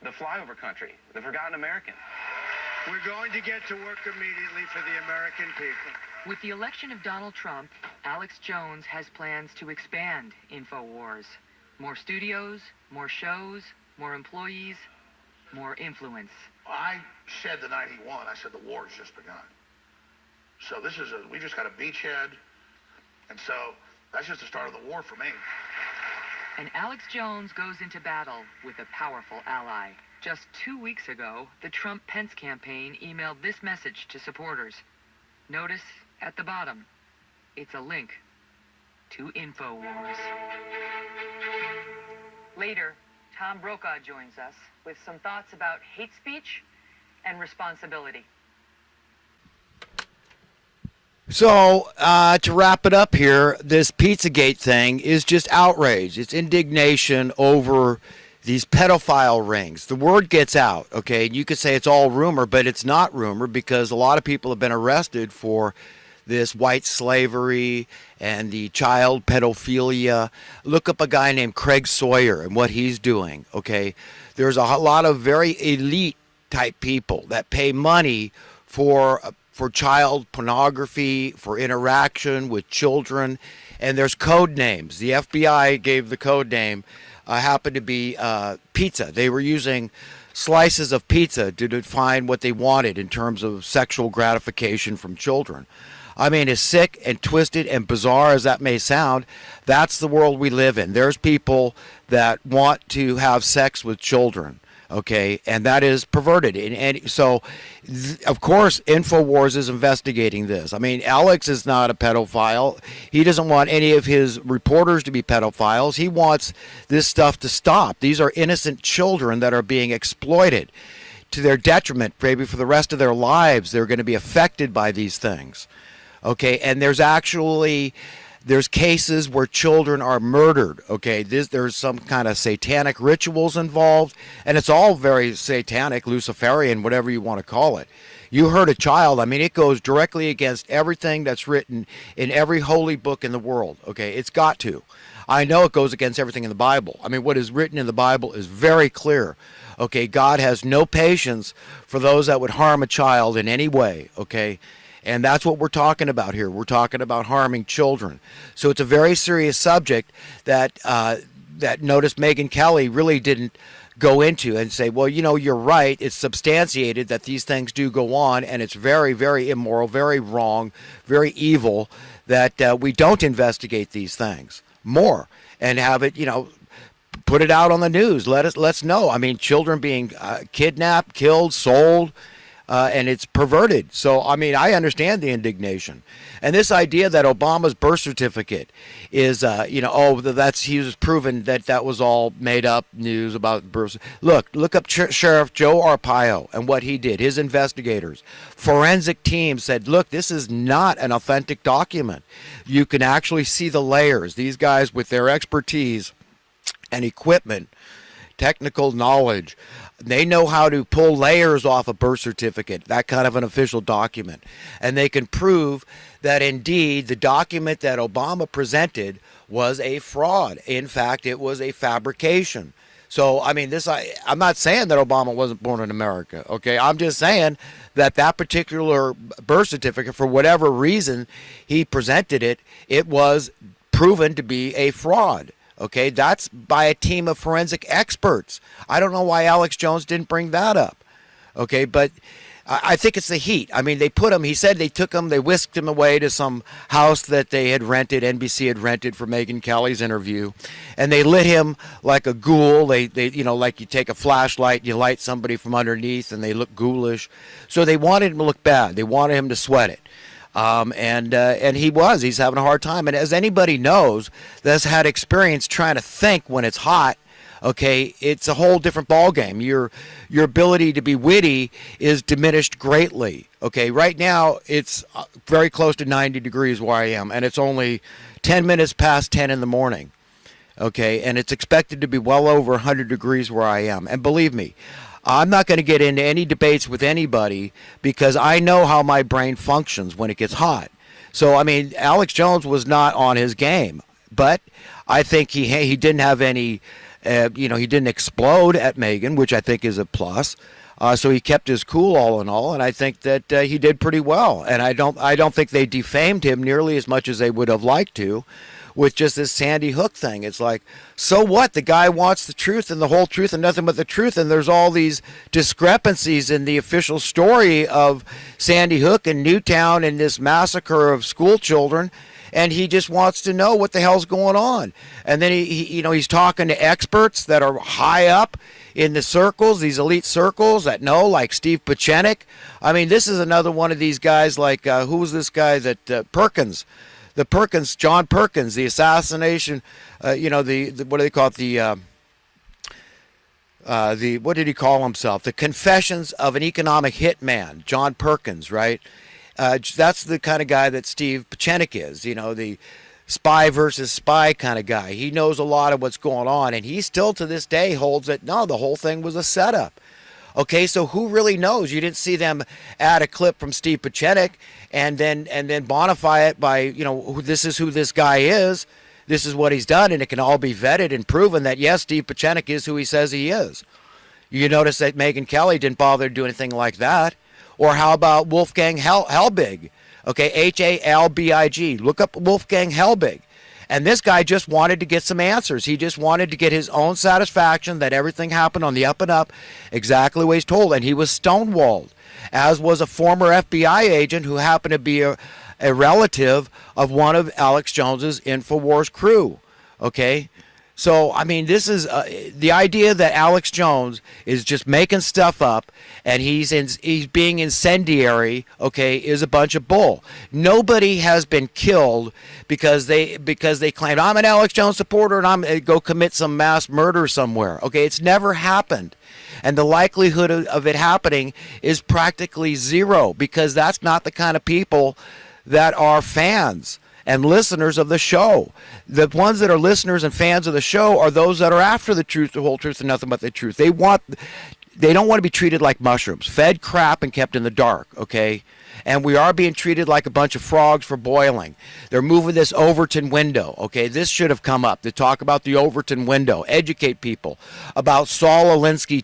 the flyover country, the forgotten American. We're going to get to work immediately for the American people. With the election of Donald Trump, Alex Jones has plans to expand InfoWars. More studios, more shows, more employees, more influence. I said the 91, I said the war has just begun. So we just got a beachhead, and so that's just the start of the war for me. And Alex Jones goes into battle with a powerful ally. Just 2 weeks ago, the Trump-Pence campaign emailed this message to supporters. Notice at the bottom, it's a link to InfoWars. Later, Tom Brokaw joins us with some thoughts about hate speech and responsibility. So, to wrap it up here, this Pizzagate thing is just outrage. It's indignation over these pedophile rings. The word gets out, okay? You could say it's all rumor, but it's not rumor because a lot of people have been arrested for this white slavery and the child pedophilia. Look up a guy named Craig Sawyer and what he's doing, okay? There's a lot of very elite type people that pay money for child pornography, for interaction with children, and there's code names. The FBI gave the code name, happened to be pizza. They were using slices of pizza to define what they wanted in terms of sexual gratification from children. I mean, as sick and twisted and bizarre as that may sound, that's the world we live in. There's people that want to have sex with children. Okay, and that is perverted. And so, of course, InfoWars is investigating this. I mean, Alex is not a pedophile. He doesn't want any of his reporters to be pedophiles. He wants this stuff to stop. These are innocent children that are being exploited to their detriment. Maybe for the rest of their lives, they're going to be affected by these things. Okay, and there's cases where children are murdered, okay? There's some kind of satanic rituals involved, and it's all very satanic, Luciferian, whatever you want to call it. You hurt a child, I mean, it goes directly against everything that's written in every holy book in the world, okay? It's got to. I know it goes against everything in the Bible. I mean, what is written in the Bible is very clear, okay? God has no patience for those that would harm a child in any way, okay? And that's what we're talking about here. We're talking about harming children. So it's a very serious subject that notice Megyn Kelly really didn't go into and say, well, you know, you're right. It's substantiated that these things do go on, and it's very, very immoral, very wrong, very evil that we don't investigate these things more and have it, you know, put it out on the news. Let's know. I mean, children being kidnapped, killed, sold. And it's perverted. So, I mean, I understand the indignation. And this idea that Obama's birth certificate is, he was proven that was all made up news about birth. Look up Sheriff Joe Arpaio and what he did. His investigators, forensic team said, look, this is not an authentic document. You can actually see the layers. These guys with their expertise and equipment, technical knowledge, they know how to pull layers off a birth certificate, that kind of an official document. And they can prove that indeed the document that Obama presented was a fraud. In fact, it was a fabrication. So, I mean, I'm not saying that Obama wasn't born in America, okay? I'm just saying that particular birth certificate, for whatever reason he presented it, it was proven to be a fraud. Okay, that's by a team of forensic experts. I don't know why Alex Jones didn't bring that up. Okay, but I think it's the heat. I mean, he said they took him, they whisked him away to some house that they had rented, NBC had rented for Megyn Kelly's interview, and they lit him like a ghoul. They like you take a flashlight, you light somebody from underneath, and they look ghoulish. So they wanted him to look bad. They wanted him to sweat it. And he's having a hard time. And as anybody knows that's had experience trying to think when it's hot, okay, it's a whole different ballgame. Your ability to be witty is diminished greatly. Okay, right now it's very close to 90 degrees where I am, and it's only 10 minutes past 10 in the morning. Okay, and it's expected to be well over 100 degrees where I am. And believe me, I'm not going to get into any debates with anybody because I know how my brain functions when it gets hot. So, I mean, Alex Jones was not on his game, but I think he didn't have any he didn't explode at Megyn, which I think is a plus. So he kept his cool all in all, and I think that he did pretty well. And I don't think they defamed him nearly as much as they would have liked to, with just this Sandy Hook thing. It's like, so what? The guy wants the truth and the whole truth and nothing but the truth, and there's all these discrepancies in the official story of Sandy Hook and Newtown and this massacre of school children. And he just wants to know what the hell's going on. And then he's talking to experts that are high up in the circles, these elite circles that know, like Steve Pieczenik. I mean, this is another one of these guys like, who was this guy that, Perkins, John Perkins, the assassination, what do they call it? What did he call himself? The Confessions of an Economic Hitman, John Perkins, right? That's the kind of guy that Steve Pieczenik is, the spy versus spy kind of guy. He knows a lot of what's going on, and he still to this day holds that, no, the whole thing was a setup. Okay, so who really knows? You didn't see them add a clip from Steve Pieczenik and then bonify it by, this is who this guy is, this is what he's done, and it can all be vetted and proven that, yes, Steve Pieczenik is who he says he is. You notice that Megyn Kelly didn't bother to do anything like that. Or how about Wolfgang Helbig? Okay, Halbig. Look up Wolfgang Helbig. And this guy just wanted to get some answers. He just wanted to get his own satisfaction that everything happened on the up and up exactly the way he's told. And he was stonewalled, as was a former FBI agent who happened to be a relative of one of Alex Jones's InfoWars crew. Okay? So, I mean, this is the idea that Alex Jones is just making stuff up and he's being incendiary, okay, is a bunch of bull. Nobody has been killed because they claimed, I'm an Alex Jones supporter and I'm going to go commit some mass murder somewhere. Okay, it's never happened. And the likelihood of it happening is practically zero, because that's not the kind of people that are fans and listeners of the show. The ones that are listeners and fans of the show are those that are after the truth, the whole truth, and nothing but the truth. They don't want to be treated like mushrooms, fed crap and kept in the dark, okay? And we are being treated like a bunch of frogs for boiling. They're moving this Overton window, okay? This should have come up to talk about the Overton window, educate people about Saul Alinsky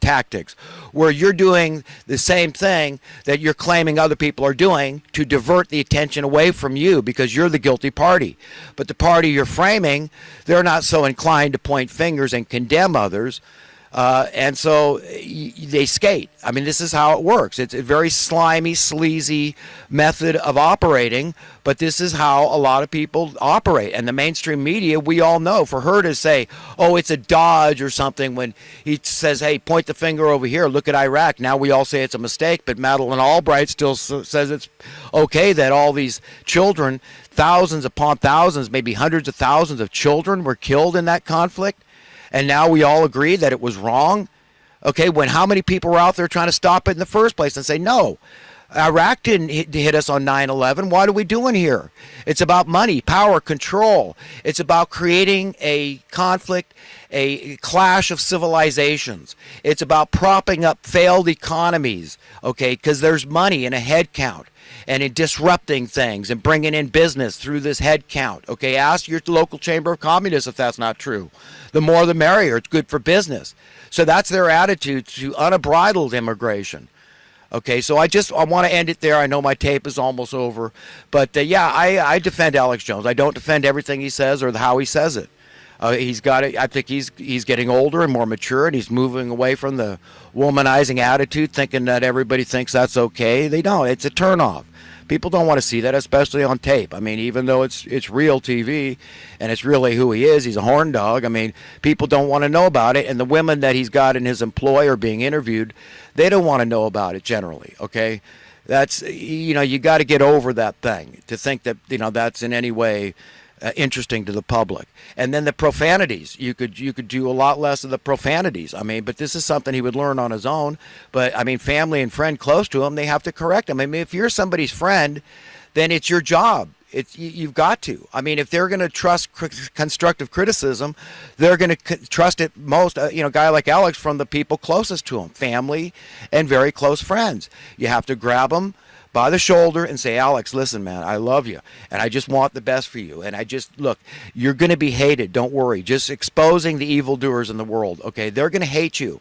tactics, where you're doing the same thing that you're claiming other people are doing to divert the attention away from you because you're the guilty party. But the party you're framing, they're not so inclined to point fingers and condemn others. And so they skate. I mean, this is how it works. It's a very slimy, sleazy method of operating, but this is how a lot of people operate. And the mainstream media, we all know, for her to say, oh, it's a dodge or something, when he says, hey, point the finger over here, look at Iraq. Now we all say it's a mistake, but Madeleine Albright still says it's okay that all these children, thousands upon thousands, maybe hundreds of thousands of children were killed in that conflict. And now we all agree that it was wrong. Okay, when how many people were out there trying to stop it in the first place and say, no, Iraq didn't hit us on 9/11. What are we doing here? It's about money, power, control. It's about creating a conflict, a clash of civilizations. It's about propping up failed economies, okay, because there's money in a head count. And in disrupting things and bringing in business through this head count. Okay, ask your local chamber of communists if that's not true. The more the merrier. It's good for business. So that's their attitude to unbridled immigration. Okay, so I want to end it there. I know my tape is almost over. But, I defend Alex Jones. I don't defend everything he says or how he says it. He's got it. I think he's getting older and more mature, and he's moving away from the womanizing attitude, thinking that everybody thinks that's okay. They don't. It's a turnoff. People don't want to see that, especially on tape. I mean, even though it's real TV and it's really who he is, he's a horn dog. I mean, people don't want to know about it. And the women that he's got in his employ or being interviewed, they don't want to know about it generally, okay? That's, you got to get over that thing to think that, that's in any way interesting to the public. And then the profanities, you could do a lot less of the profanities. I mean, but this is something he would learn on his own. But I mean, family and friend close to him, they have to correct him. I mean, if you're somebody's friend, then it's your job. You've got to. I mean, if they're going to trust constructive criticism, they're going to trust it most, a guy like Alex, from the people closest to him, family and very close friends. You have to grab them by the shoulder and say, Alex, listen, man, I love you, and I just want the best for you. And I just, look, you're going to be hated. Don't worry. Just exposing the evildoers in the world, okay? They're going to hate you.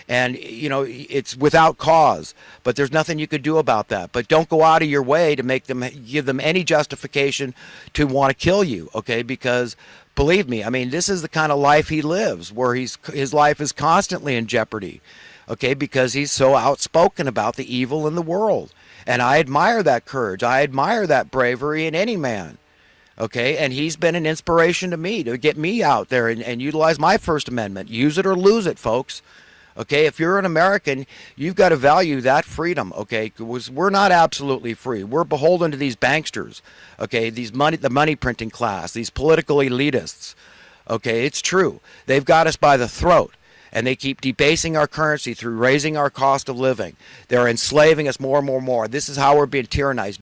And, you know, it's without cause, but there's nothing you could do about that. But don't go out of your way to make them, give them any justification to want to kill you, okay? Because believe me, I mean, this is the kind of life he lives, where his life is constantly in jeopardy, okay? Because he's so outspoken about the evil in the world. And I admire that courage. I admire that bravery in any man. Okay, and he's been an inspiration to me to get me out there and utilize my First Amendment. Use it or lose it, folks. Okay, if you're an American, you've got to value that freedom, okay? Because we're not absolutely free. We're beholden to these banksters, okay? The money printing class, these political elitists, okay? It's true. They've got us by the throat, and they keep debasing our currency through raising our cost of living. They're enslaving us more and more and more. This is how we're being tyrannized.